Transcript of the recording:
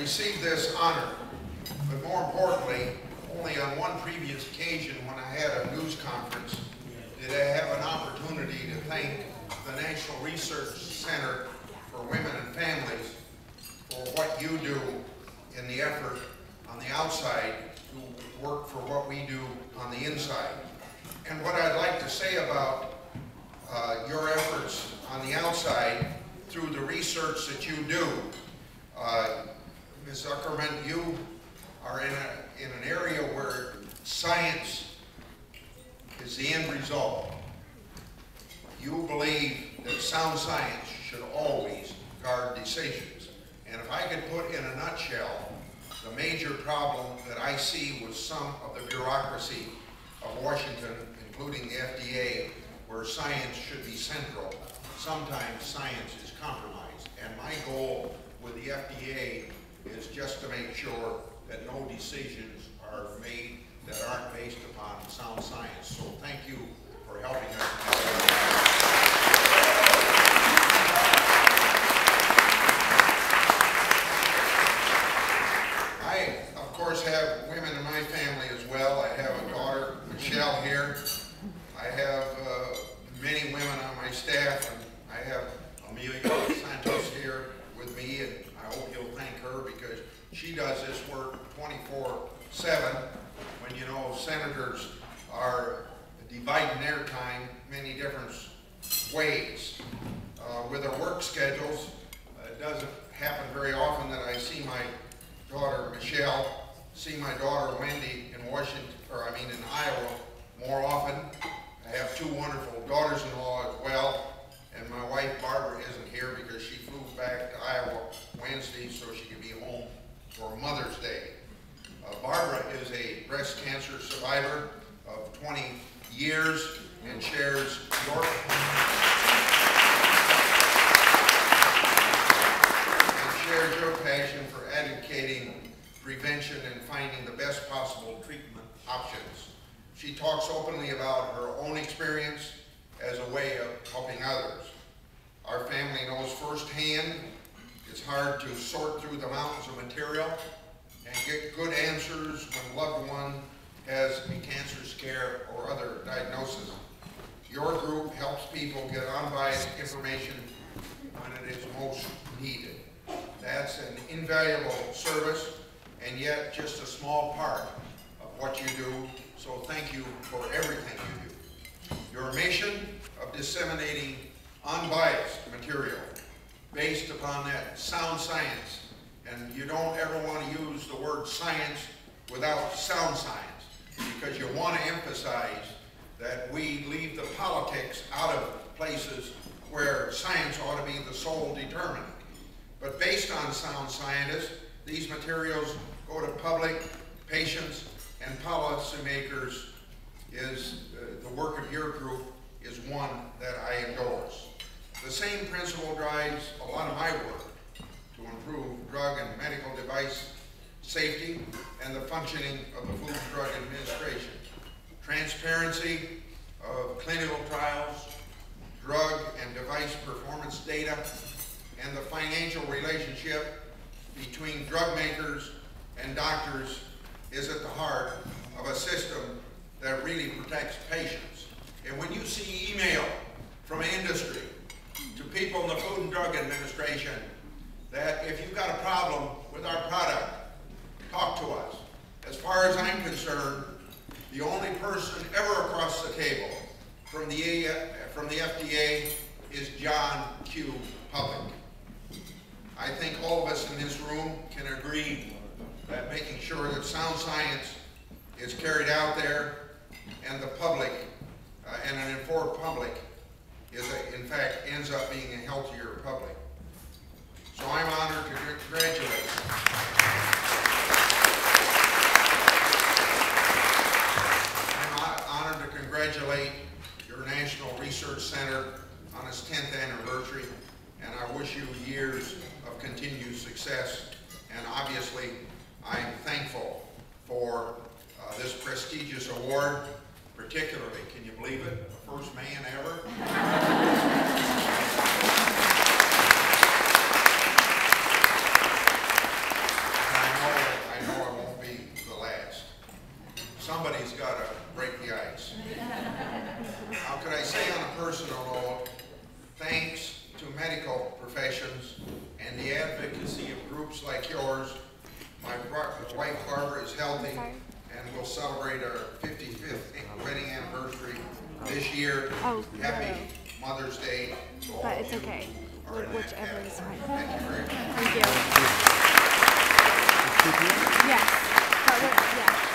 received this honor, but more importantly, only on one previous occasion when I had a news conference did I have an opportunity to thank the National Research Center for Women and Families for what you do in the effort on the outside to work for what we do on the inside. And what I'd like to say about your efforts on the outside through the research that you do. Ms. Zuckerman, you are in an area where science is the end result. You believe that sound science should always guard decisions. And if I could put in a nutshell the major problem that I see with some of the bureaucracy of Washington, including the FDA, where science should be central, sometimes science is compromised. And my goal with the FDA is just to make sure that no decisions are made that aren't based upon sound science. So thank you for helping us. I, of course, have women in my family as well. I have a daughter, Michelle, here. I have many women on my staff, and I have Amelia Santos here with me, and I hope you'll thank her because she does this work 24/7 when you know senators are dividing their time many different ways. With their work schedules, it doesn't happen very often that I see my daughter Michelle, see my daughter Wendy in Washington, in Iowa more often. I have two wonderful daughters-in-law as well, and my wife Barbara isn't here because she flew back to Iowa Wednesday so she could be home for Mother's Day. Barbara is a breast cancer survivor of 20 years and shares your passion for advocating prevention and finding the best possible treatment options. She talks openly about her own experience as a way of helping others. Our family knows firsthand it's hard to sort through the mountains of material and get good answers when a loved one has a cancer scare or other diagnosis. Your group helps people get unbiased information when it is most needed. That's an invaluable service and yet just a small part of what you do, so thank you for everything you do. Your mission of disseminating unbiased material based upon that sound science, and you don't ever want to use the word science without sound science, because you want to emphasize that we leave the politics out of places where science ought to be the sole determinant. But based on sound scientists, these materials go to public, patients, and policymakers. The work of your group is one that I endorse. The same principle drives a lot of my work to improve drug and medical device safety and the functioning of the Food and Drug Administration. Transparency of clinical trials, drug and device performance data, and the financial relationship between drug makers and doctors is at the heart of a system that really protects patients. And when you see email from industry to people in the Food and Drug Administration that if you've got a problem with our product, talk to us. As far as I'm concerned, the only person ever across the table from the FDA is John Q. Public. I think all of us in this room can agree that making sure that sound science is carried out there and the public and an informed public in fact ends up being a healthier public. So I'm honored to congratulate you. I'm honored to congratulate your National Research Center on its 10th anniversary, and I wish you years of continued success. And obviously, I'm thankful for this prestigious award, particularly, can you believe it, the first man ever? somebody's got to break the ice. How could I say on a personal note, thanks to medical professions and the advocacy of groups like yours, my wife Barbara is healthy and will celebrate our 55th wedding anniversary this year. Oh, Happy Mother's Day to all but of it's you. okay. Whichever is fine. Thank you very much. Thank you. Yes. Yeah.